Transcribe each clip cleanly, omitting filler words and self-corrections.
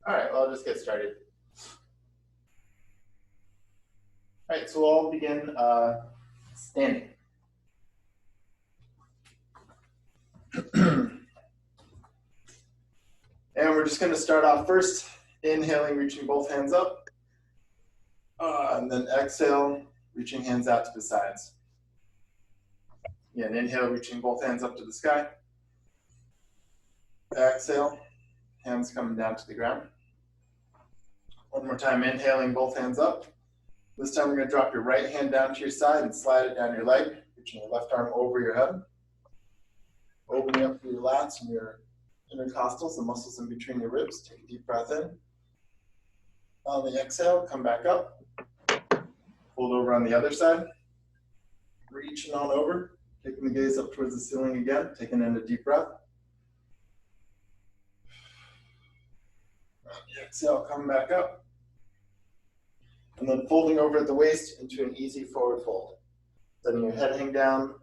All right, well, I'll just get started. All right, so we'll begin standing. And we're just going to start off first, inhaling, reaching both hands up, and then exhale, reaching hands out to the sides. Again, inhale, reaching both hands up to the sky. Exhale, hands coming down to the ground. One more time, inhaling, both hands up. This time we're going to drop your right hand down to your side and slide it down your leg, reaching your left arm over your head. Opening up through your lats and your intercostals, the muscles in between your ribs. Take a deep breath in. On the exhale, come back up. Fold over on the other side. Reaching on over, taking the gaze up towards the ceiling again, taking in a deep breath. On the exhale, come back up. And then folding over at the waist into an easy forward fold. Letting your head hang down,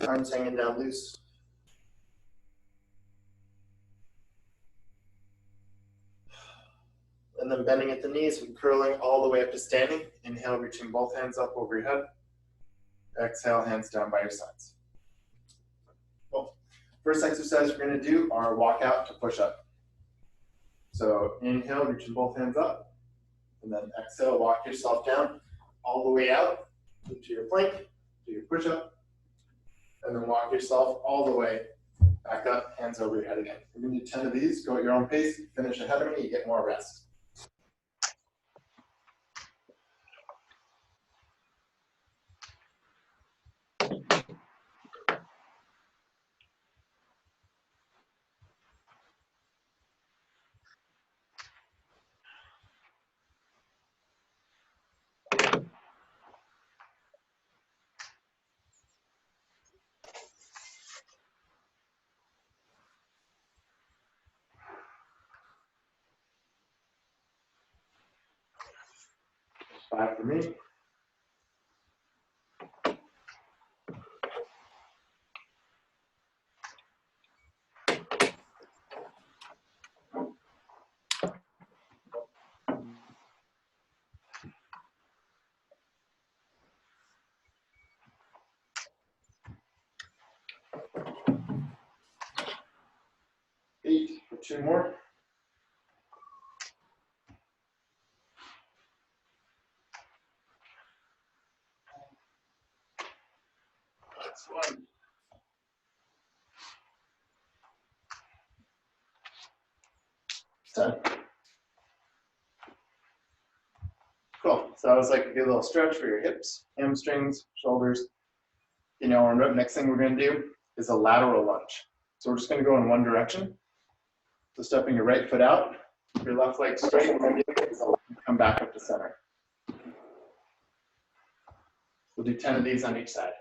arms hanging down loose. And then bending at the knees and curling all the way up to standing. Inhale, reaching both hands up over your head. Exhale, hands down by your sides. Cool. First exercise we're going to do are walk out to push up. So inhale, reaching both hands up. And then exhale, walk yourself down all the way out into your plank, do your push up. And then walk yourself all the way back up, hands over your head again. You're going to do 10 of these, go at your own pace. You finish ahead of me, you get more rest. Five for me. Eight for two more. That's one. Ten. Cool. So that was like a good little stretch for your hips, hamstrings, shoulders. You know, our next thing we're going to do is a lateral lunge. So we're just going to go in one direction. So stepping your right foot out, your left leg straight, and then come back up to center. We'll do 10 of these on each side.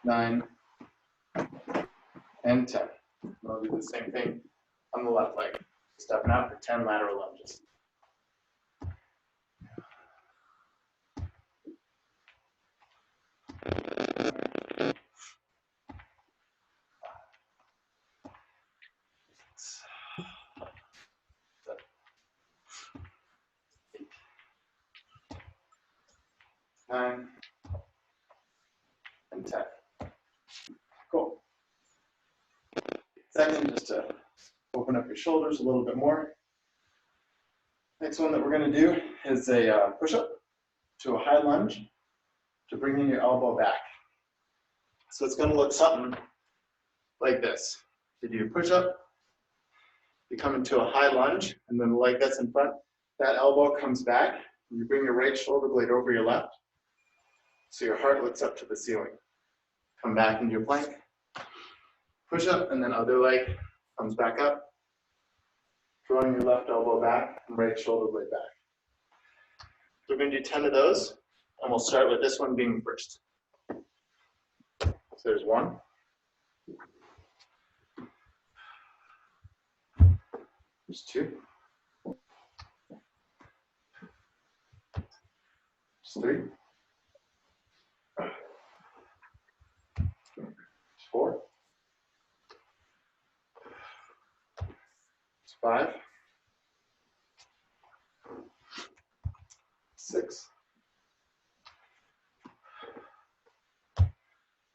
Nine, and 10. We'll do the same thing on the left leg. Stepping out for 10 lateral lunges. Nine, and 10. Cool. Second, just to open up your shoulders a little bit more. Next one that we're going to do is a push-up to a high lunge to bring in your elbow back. So it's going to look something like this. You do your push-up, you come into a high lunge, and then the leg that's in front, that elbow comes back, and you bring your right shoulder blade over your left, so your heart looks up to the ceiling. Come back into your plank, push up, and then other leg comes back up, drawing your left elbow back and right shoulder blade back. So we're going to do 10 of those, and we'll start with this one being first. So there's one. There's two. It's 3, 4, it's 5, 6,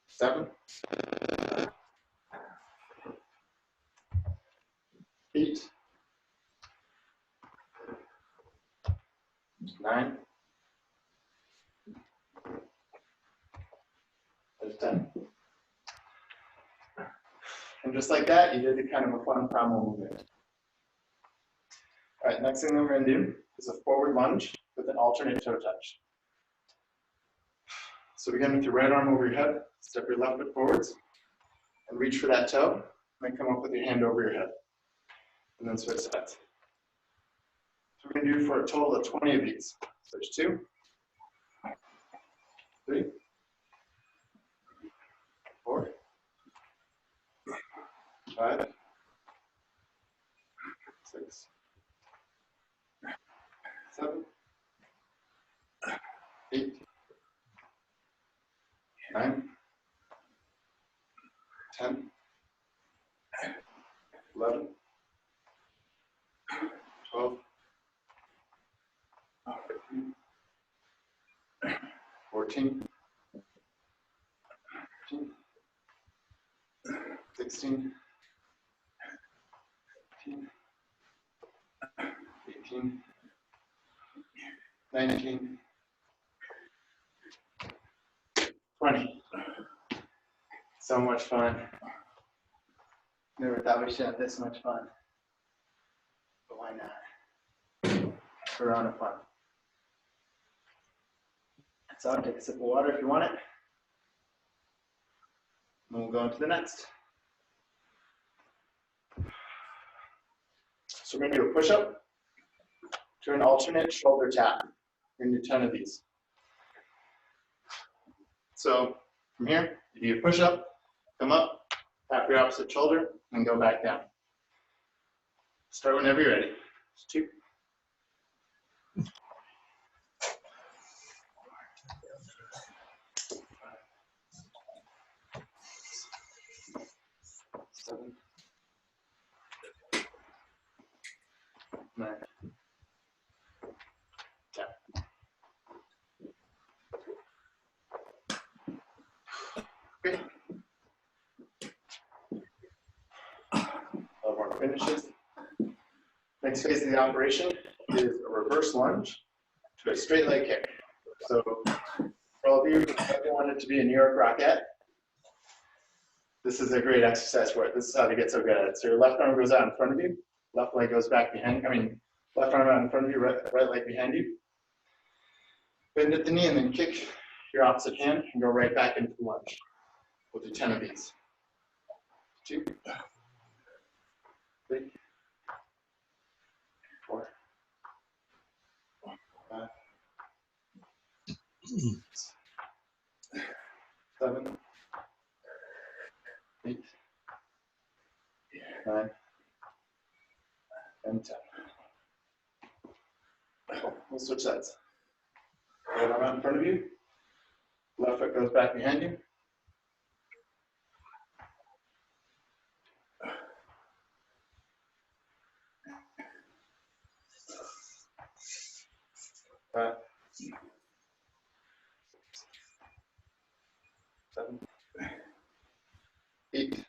7, 8, 9, there's 10. And just like that, you did kind of a fun primal movement. All right, next thing that we're gonna do is a forward lunge with an alternate toe touch. So begin with your right arm over your head, step your left foot forwards, and reach for that toe, and then come up with your hand over your head. And then switch sides. So we're gonna do for a total of 20 of these. So there's 2, 3, 4, 5, 6, 7, 8, 9, 10, 11, 12, 13, 14, 15, 16, 17, 18, 19, 20. So much fun. Never thought we should have this much fun. But why not? We're on a fun. So I'll take a sip of water if you want it. And we'll go on to the next. So we're going to do a push-up to an alternate shoulder tap. We're going to do 10 of these. So from here, you do your push-up, come up, tap your opposite shoulder, and go back down. Start whenever you're ready. 2. 7, 9, 10. Okay. 12 more finishes. Next phase of the operation is a reverse lunge to a straight leg kick. So for all of you who want it to be a New York Rockette, this is a great exercise for it. This is how to get so good at it. So your left arm goes out in front of you, left leg goes back behind, left arm out in front of you, right leg behind you. Bend at the knee and then kick your opposite hand and go right back into the lunge. We'll do 10 of these. 2, 3, 4, 5, 6, 7, 8, 9, and 10. We'll switch sides. Right arm out in front of you. Left foot goes back behind you. Five, 7, 8,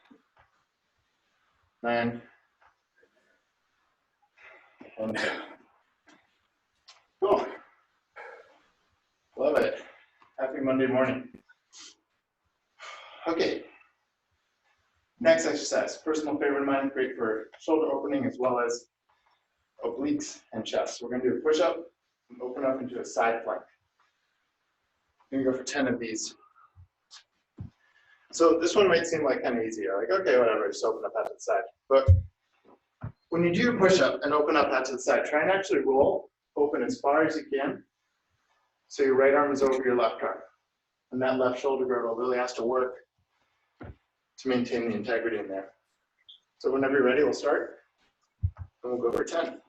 9, and 10. Cool. Love it. Happy Monday morning. Okay. Next exercise, personal favorite of mine, great for shoulder opening as well as obliques and chest. We're going to do a push-up and open up into a side plank. We're going to go for 10 of these. So this one might seem like kind of easy. You're like, okay, whatever, just open up out to the side. But when you do your push-up and open up out to the side, try and actually roll, open as far as you can. So your right arm is over your left arm. And that left shoulder girdle really has to work to maintain the integrity in there. So whenever you're ready, we'll start. And we'll go for 10.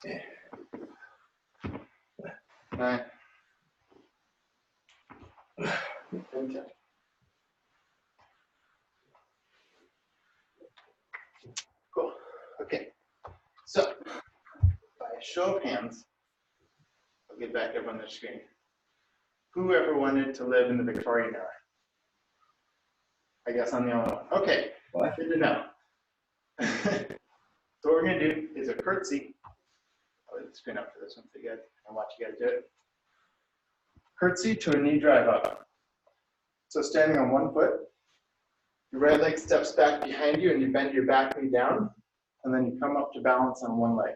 9, and 10. Cool. Okay. So, by show of hands, I'll get back up on the screen. Who ever wanted to live in the Victorian era? I guess I'm the only one. Okay. Well, good to know. So what we're going to do is a curtsy. I'll leave the screen up for this one so you guys can watch you guys do it. Curtsy to a knee drive up. So standing on one foot, your right leg steps back behind you and you bend your back knee down, and then you come up to balance on one leg.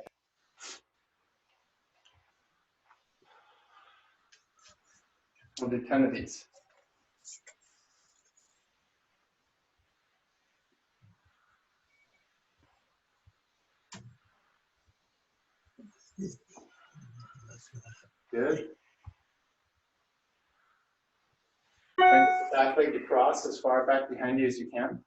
We'll do 10 of these. Good. Bring the back leg to cross as far back behind you as you can.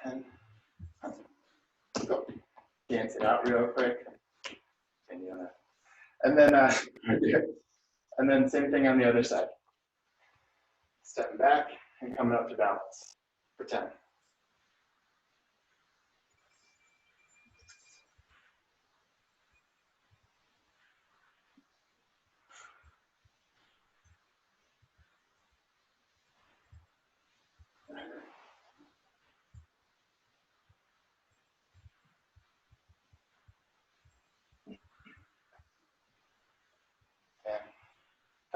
And go. Dance it out real quick. And then same thing on the other side. Stepping back and coming up to balance for 10.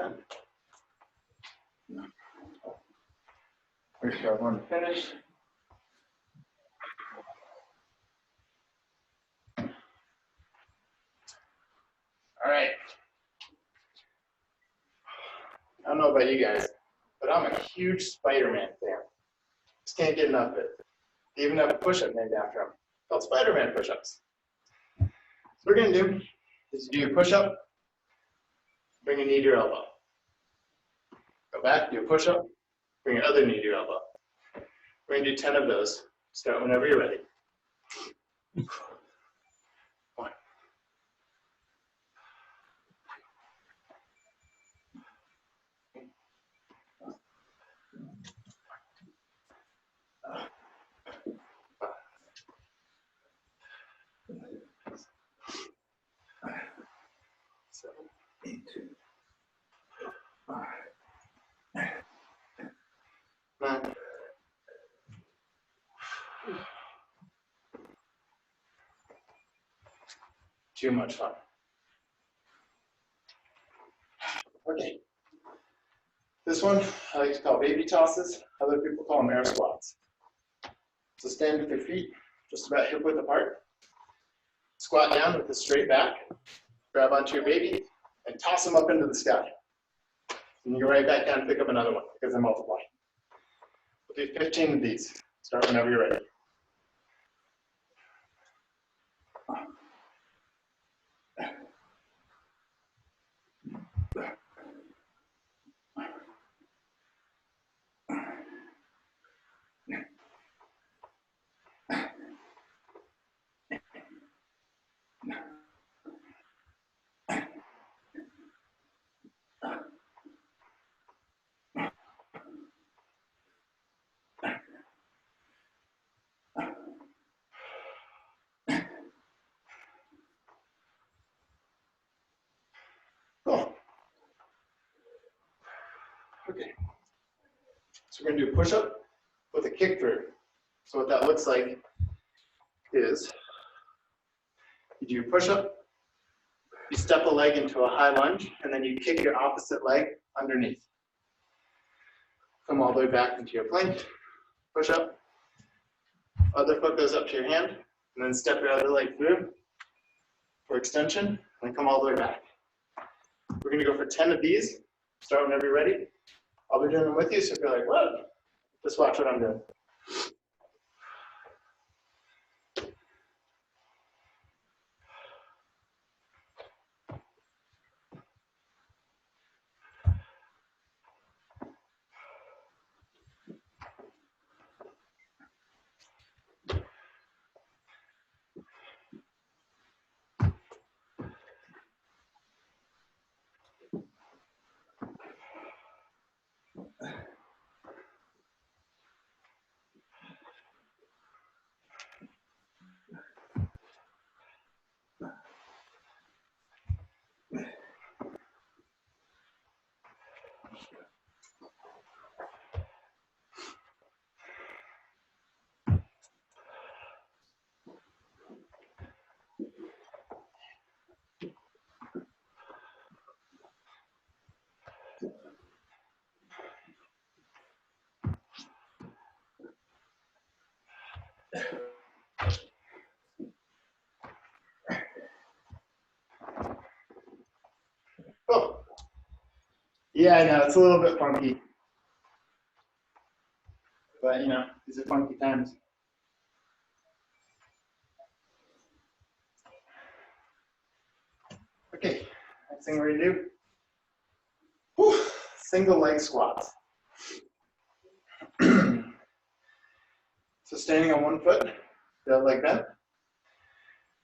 And 10. We're sure one to finish. All right. I don't know about you guys, but I'm a huge Spider-Man fan. Just can't get enough of it. They even have a push-up named after him, called Spider-Man push-ups. So what we're gonna do is do your push-up, bring your knee to your elbow. Go back, do a push-up, bring your other knee to your elbow. We're gonna do 10 of those. Start whenever you're ready. 1. 7, 8, 9. Too much fun. Okay. This one I like to call baby tosses. Other people call them air squats. So stand with your feet just about hip width apart. Squat down with a straight back. Grab onto your baby and toss them up into the sky. And you go right back down and pick up another one because they multiply. We'll do 15 of these. Start whenever you're ready. Cool. Okay. So we're going to do a push-up with a kick through. So what that looks like is you do your push-up, you step a leg into a high lunge, and then you kick your opposite leg underneath. Come all the way back into your plank, push up, other foot goes up to your hand, and then step your other leg through for extension, and then come all the way back. We're going to go for 10 of these. Start whenever you're ready. I'll be doing them with you, so if you're like, what? Just watch what I'm doing. Oh, yeah, I know, it's a little bit funky. But, you know, these are funky times. Okay, next thing we're gonna do, whew, single leg squats. So standing on one foot, the other leg bent.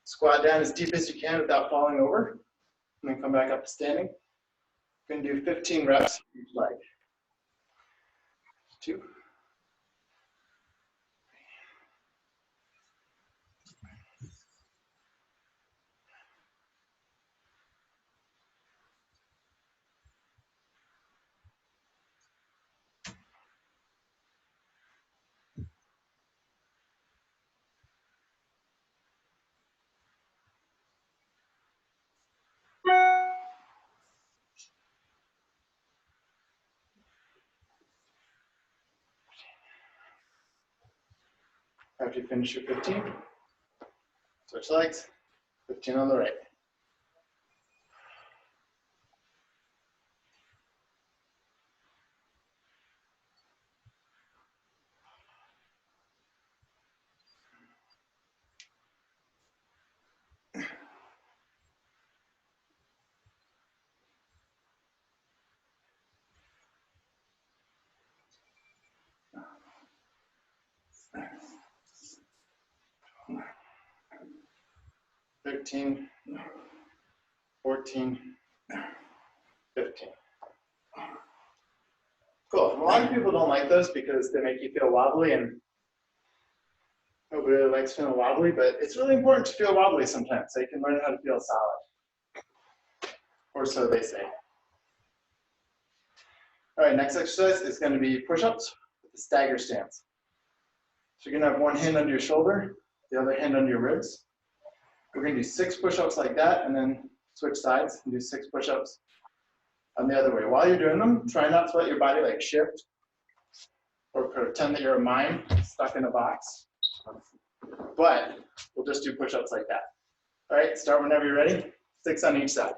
Squat down as deep as you can without falling over, and then come back up to standing. We're gonna do 15 reps each leg. 2, after you finish your 15, switch legs, 15 on the right. Thirteen, 14, 15. Cool. A lot of people don't like those because they make you feel wobbly, and nobody really likes feeling wobbly, but it's really important to feel wobbly sometimes so you can learn how to feel solid. Or so they say. All right, next exercise is going to be push-ups with the stagger stance. So you're going to have one hand under your shoulder, the other hand under your ribs. We're going to do 6 push-ups like that, and then switch sides and do 6 push-ups on the other way. While you're doing them, try not to let your body like shift or pretend that you're a mime stuck in a box. But we'll just do push-ups like that. All right, start whenever you're ready. 6 on each side.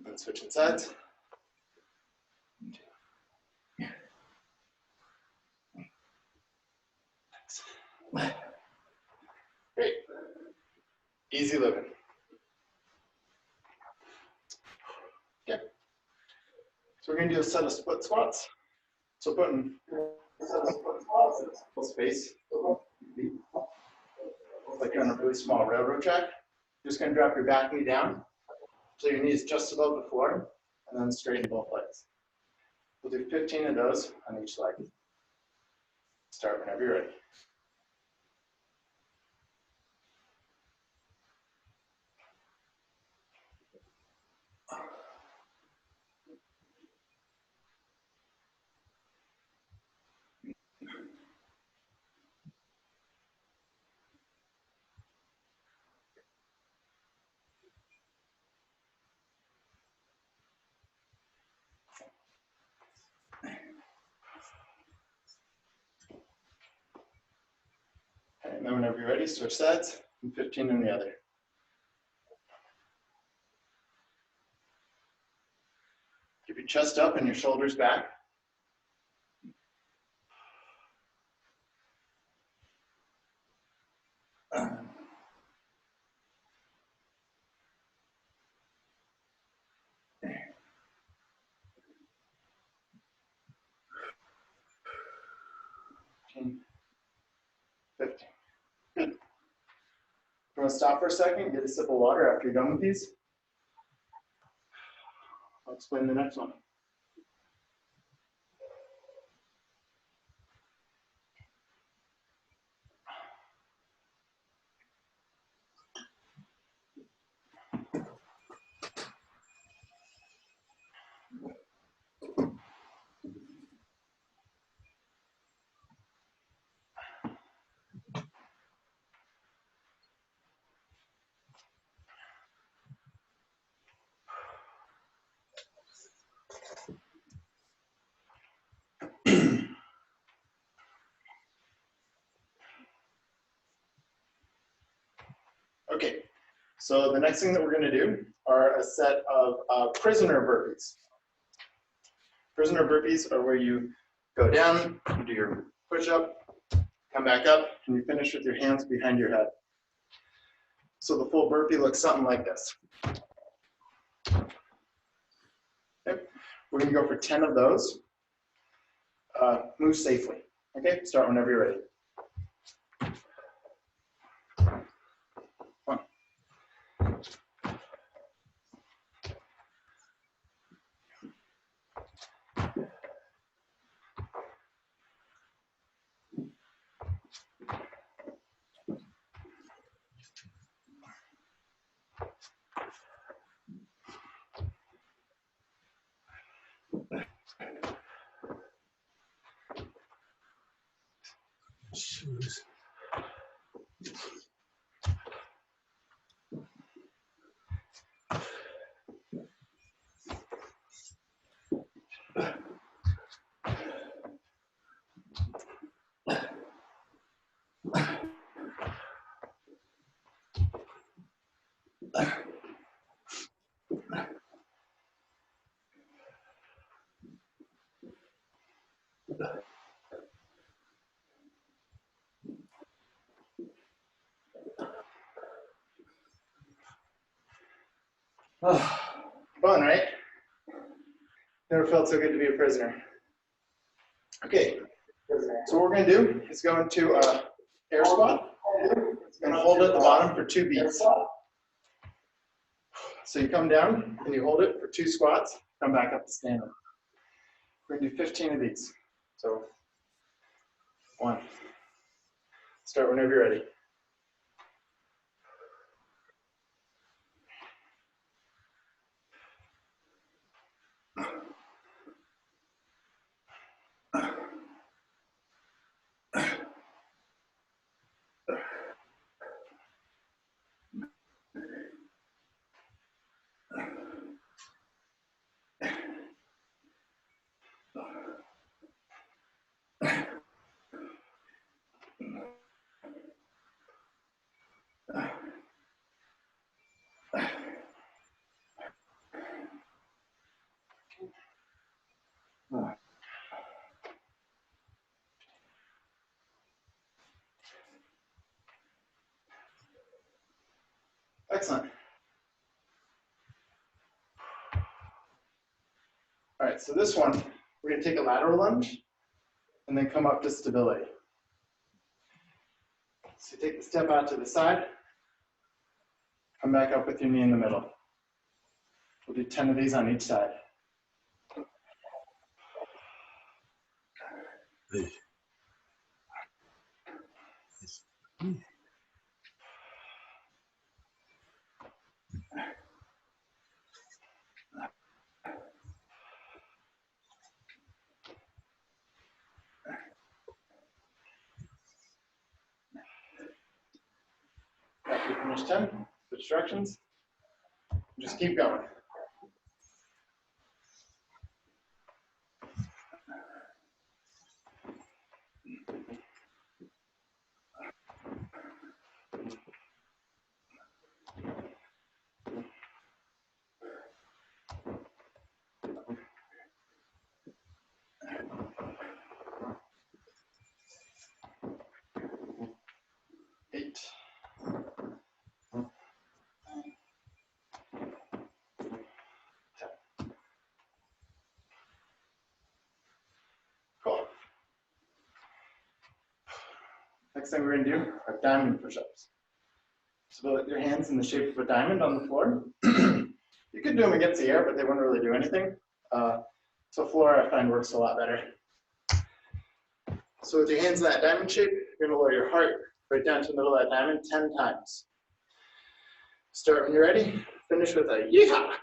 And switching sides. Great. Easy living. Okay. So we're going to do a set of split squats. So putting a set of split squats in full space, like you're on a really small railroad track. You're just going to drop your back knee down so your knee is just above the floor, and then straighten both legs. We'll do 15 of those on each leg. Start whenever you're ready. Okay, and then whenever you're ready, switch sides, and 15 on the other. Keep your chest up and your shoulders back. Good. Good. You want to stop for a second, get a sip of water after you're done with these? I'll explain the next one. Okay, so the next thing that we're going to do are a set of prisoner burpees. Prisoner burpees are where you go down, you do your push-up, come back up, and you finish with your hands behind your head. So the full burpee looks something like this. Okay. We're going to go for 10 of those. Move safely. Okay, start whenever you're ready. 1. Shoes. Fun, right? Never felt so good to be a prisoner. Okay, so what we're going to do is go into air squat and hold at the bottom for 2 beats. So you come down and you hold it for 2 squats, come back up to stand up. We're going to do 15 of these. So 1. Start whenever you're ready. Excellent. All right, so this one, we're going to take a lateral lunge and then come up to stability. So take the step out to the side, come back up with your knee in the middle. We'll do 10 of these on each side. After you finish 10, switch directions. Just keep going. Eight. Cool. Next thing we're going to do are diamond push-ups. So put your hands in the shape of a diamond on the floor. You could do them against the air, but they wouldn't really do anything. So floor I find works a lot better. So with your hands in that diamond shape, you're going to lower your heart right down to the middle of that diamond 10 times. Start when you're ready. Finish with a yeehaw.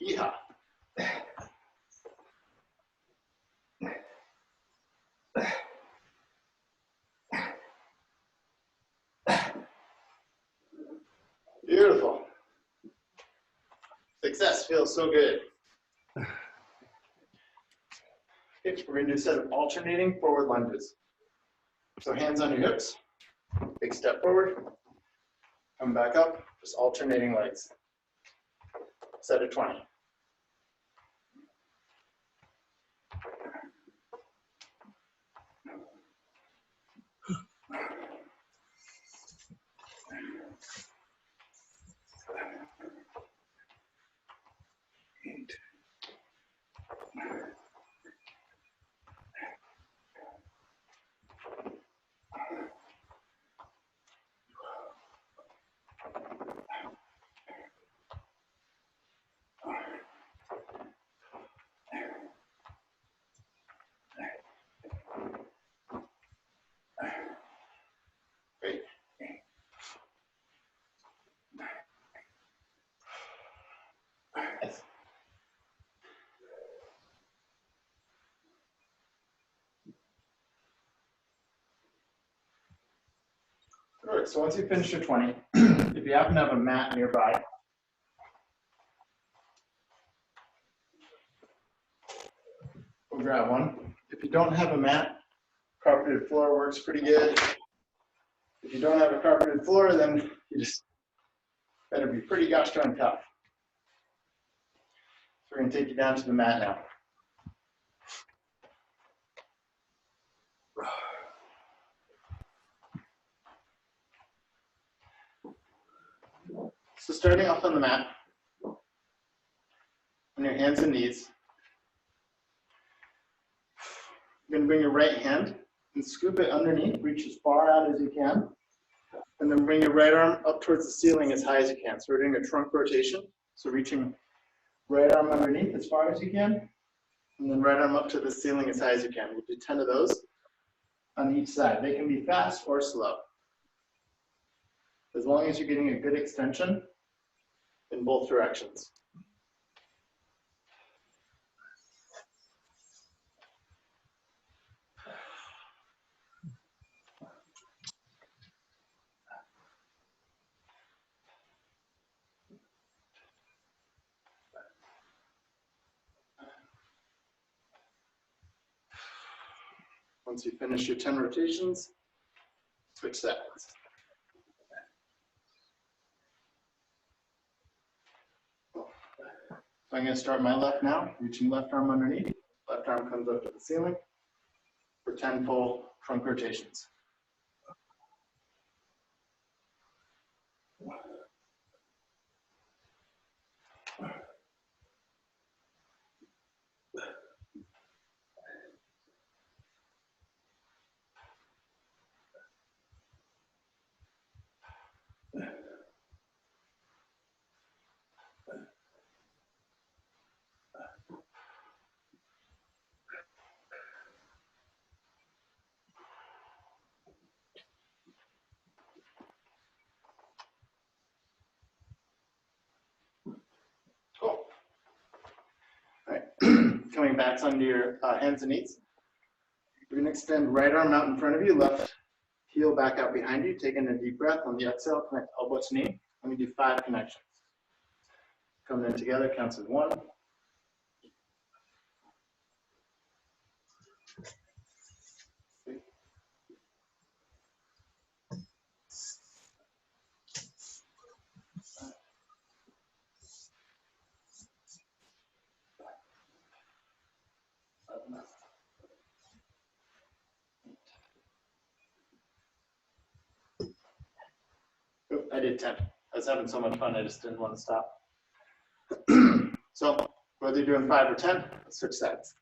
Yeehaw. Beautiful. 6 success, feels so good. Okay, we're gonna do a set of alternating forward lunges. So hands on your hips, big step forward, come back up, just alternating legs. Set of 20. Great. Nice. All right, so once you finish your 20, if you happen to have a mat nearby, we'll grab one. If you don't have a mat, carpeted floor works pretty good. If you don't have a carpeted floor, then you just better be pretty gosh darn tough. So we're gonna take you down to the mat now. So starting off on the mat, on your hands and knees, you're gonna bring your right hand and scoop it underneath, reach as far out as you can, and then bring your right arm up towards the ceiling as high as you can. So we're doing a trunk rotation, so reaching right arm underneath as far as you can, and then right arm up to the ceiling as high as you can. We'll do 10 of those on each side. They can be fast or slow. As long as you're getting a good extension in both directions. Once you finish your 10 rotations, switch sides. So I'm going to start my left now, reaching left arm underneath. Left arm comes up to the ceiling for 10 full trunk rotations. Cool. All right, coming back onto your hands and knees. You're going to extend right arm out in front of you, left heel back out behind you, taking a deep breath. On the exhale, connect elbow to knee. Let me do 5 connections. Coming in together, counts as 1. 3. 7. Oop, I did 10. I was having so much fun, I just didn't want to stop. So whether you're doing 5 or 10, let's switch sides.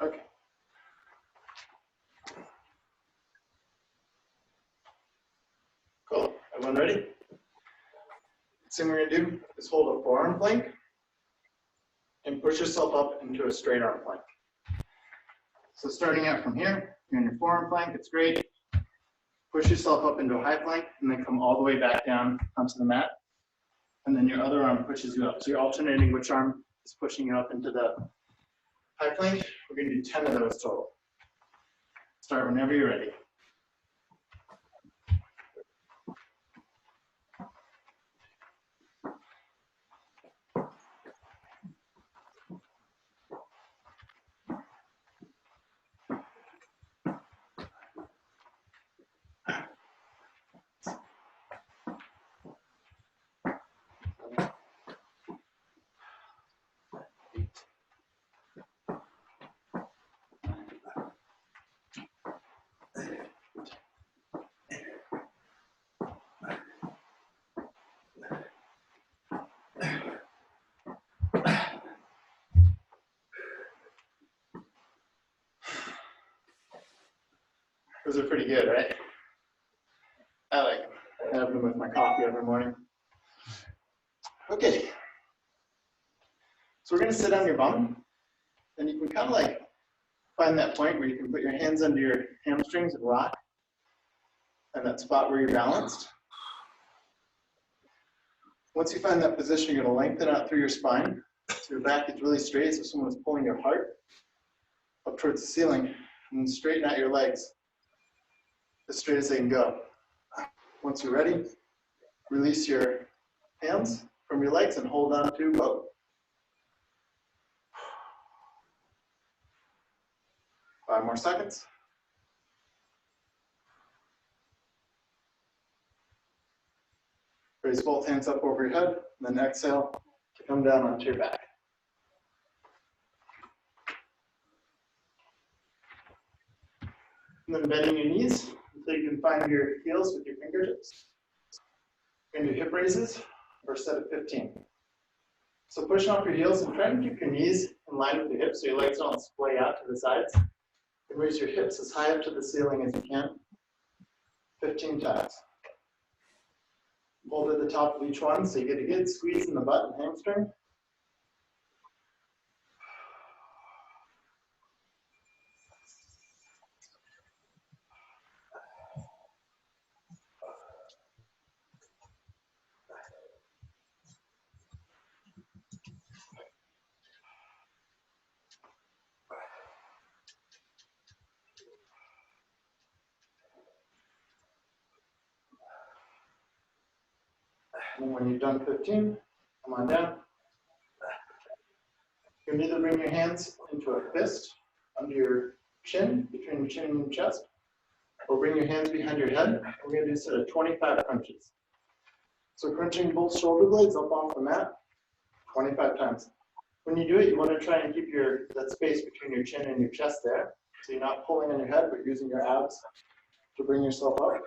Okay. Cool. Everyone ready? Next thing we're going to do is hold a forearm plank and push yourself up into a straight arm plank. So starting out from here, you're in your forearm plank, it's great. Push yourself up into a high plank and then come all the way back down onto the mat. And then your other arm pushes you up. So you're alternating which arm is pushing you up into the high plank. We're going to do 10 of those total. Start whenever you're ready. Those are pretty good, right? I like them. I have them with my coffee every morning. Okay. So we're going to sit on your bum, and you can kind of like find that point where you can put your hands under your hamstrings and rock, and that spot where you're balanced. Once you find that position, you're going to lengthen out through your spine, so your back is really straight, as if someone was pulling your heart up towards the ceiling, and then straighten out your legs as straight as they can go. Once you're ready, release your hands from your legs and hold on to both. 5 more seconds. Raise both hands up over your head, and then exhale to come down onto your back. And then bending your knees until you can find your heels with your fingertips. You're going to do hip raises for a set of 15. So pushing off your heels and try and keep your knees in line with your hips so your legs don't splay out to the sides. And raise your hips as high up to the ceiling as you can, 15 times. Hold at the top of each one so you get a good squeeze in the butt and hamstring. And when you've done 15, come on down. You can either bring your hands into a fist under your chin, between your chin and your chest, or bring your hands behind your head. We're going to do a set of 25 crunches. So crunching both shoulder blades up off the mat, 25 times. When you do it, you want to try and keep that space between your chin and your chest there. So you're not pulling on your head, but using your abs to bring yourself up.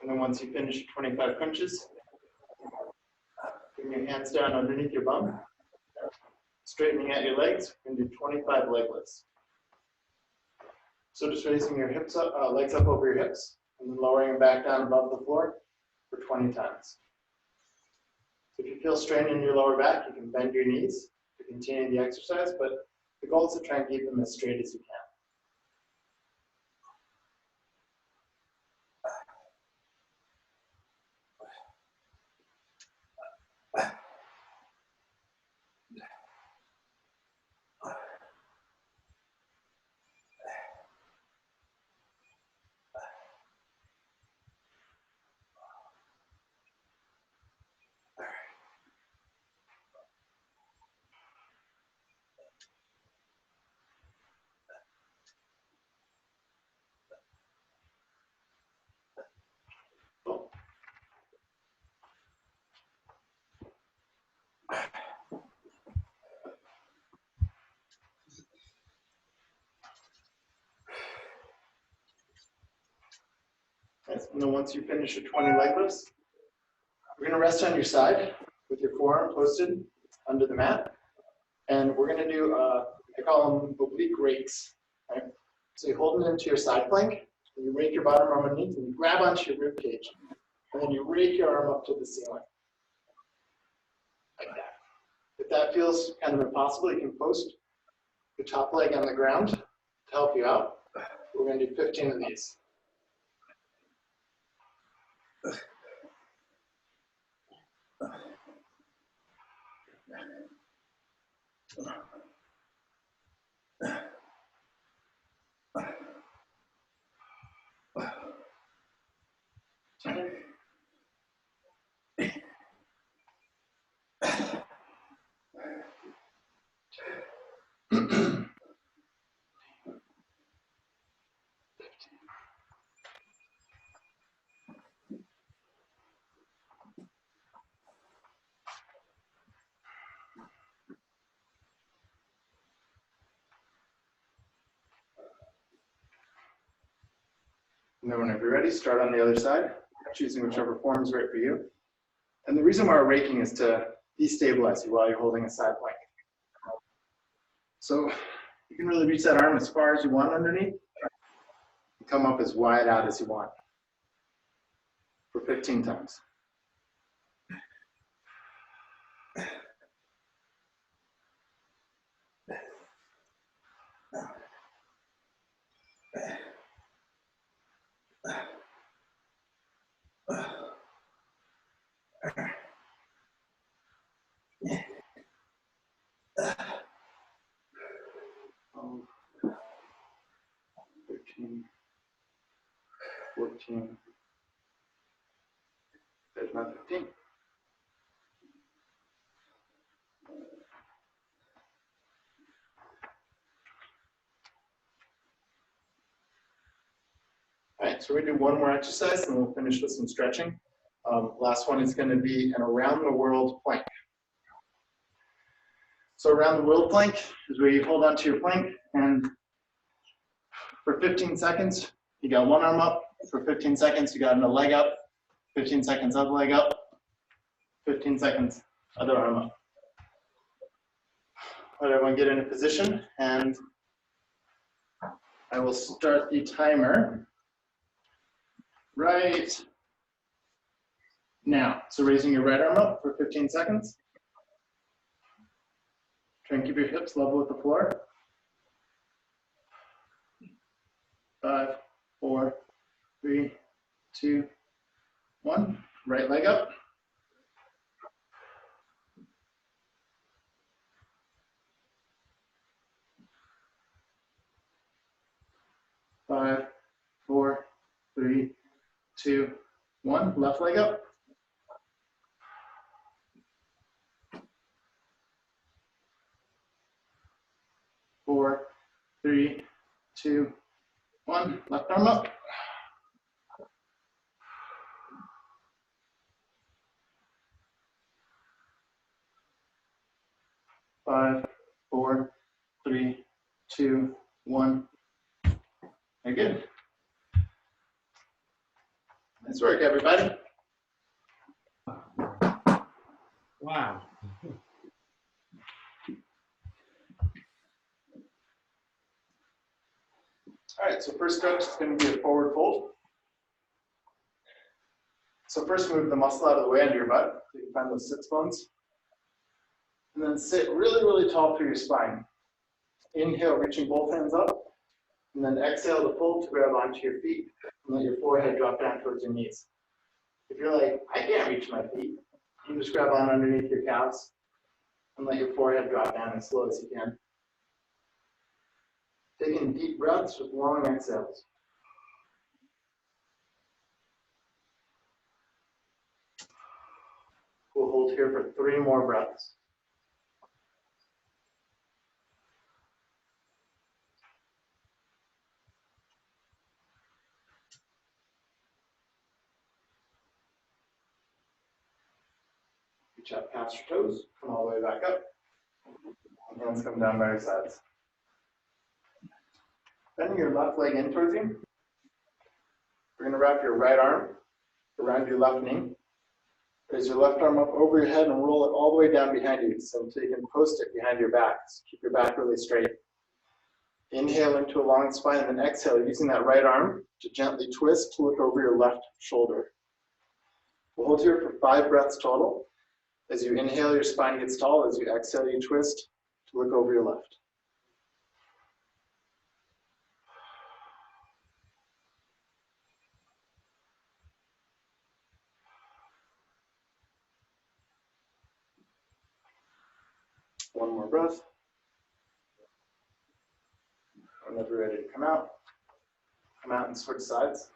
And then once you finish 25 crunches, bring your hands down underneath your bum, straightening out your legs, and do 25 leg lifts. So just raising your hips up, legs up over your hips, and then lowering them back down above the floor for 20 times. So if you feel strain in your lower back, you can bend your knees to continue the exercise, but the goal is to try and keep them as straight as you can. And then once you finish your 20 leg lifts, we're going to rest on your side with your forearm posted under the mat. And we're going to do, I call them oblique rakes. Right? So you hold it into your side plank, and you rake your bottom arm underneath, and you grab onto your rib cage. And then you rake your arm up to the ceiling. Like that. If that feels kind of impossible, you can post your top leg on the ground to help you out. We're going to do 15 of these. And then whenever you're ready, start on the other side, choosing whichever form is right for you. And the reason why we're raking is to destabilize you while you're holding a side plank. So you can really reach that arm as far as you want underneath. Come up as wide out as you want for 15 times. Oh, 13, 14, there's my 15. All right, so we're gonna do one more exercise and we'll finish with some stretching. Last one is gonna be an around the world plank. So around the world plank is where you hold onto your plank and for 15 seconds, you got one arm up. For 15 seconds, you got a leg up. 15 seconds, other leg up. 15 seconds, other arm up. Let everyone get in a position and I will start the timer right now. So raising your right arm up for 15 seconds. Try and keep your hips level with the floor. 5, 4, 3, 2, 1. Right leg up. 5, 4, 3, 2, 1. Left leg up. 4, 3, 2, 1. Left arm up. 5, 4, 3, 2, 1. Very good. Nice work, everybody. Wow. All right, so first stretch is going to be a forward fold. So first move the muscle out of the way under your butt so you can find those sits bones. And then sit really, really tall through your spine. Inhale, reaching both hands up. And then exhale to fold to grab onto your feet and let your forehead drop down towards your knees. If you're like, I can't reach my feet, you can just grab on underneath your calves and let your forehead drop down as slow as you can. Taking deep breaths with long exhales. We'll hold here for 3 more breaths. Reach out past your toes, come all the way back up. Hands come down by your sides. Bending your left leg in towards you. We're going to wrap your right arm around your left knee. Raise your left arm up over your head and roll it all the way down behind you, so until you can post it behind your back. So keep your back really straight. Inhale into a long spine, and then exhale, using that right arm to gently twist to look over your left shoulder. We'll hold here for 5 breaths total. As you inhale, your spine gets tall. As you exhale, you twist to look over your left. One more breath. Whenever you're ready to come out and switch sides.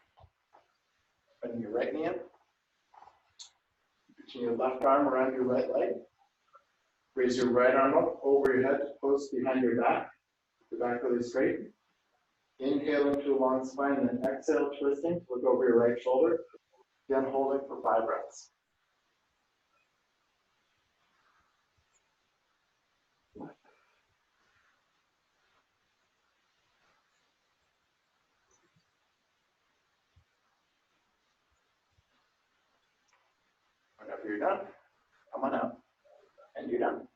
Bending your right knee in. Reaching your left arm around your right leg. Raise your right arm up over your head to post behind your back. Your back really straight. Inhale into a long spine, and then exhale, twisting to look over your right shoulder. Again, holding for 5 breaths. Whenever you're done, come on out, and you're done.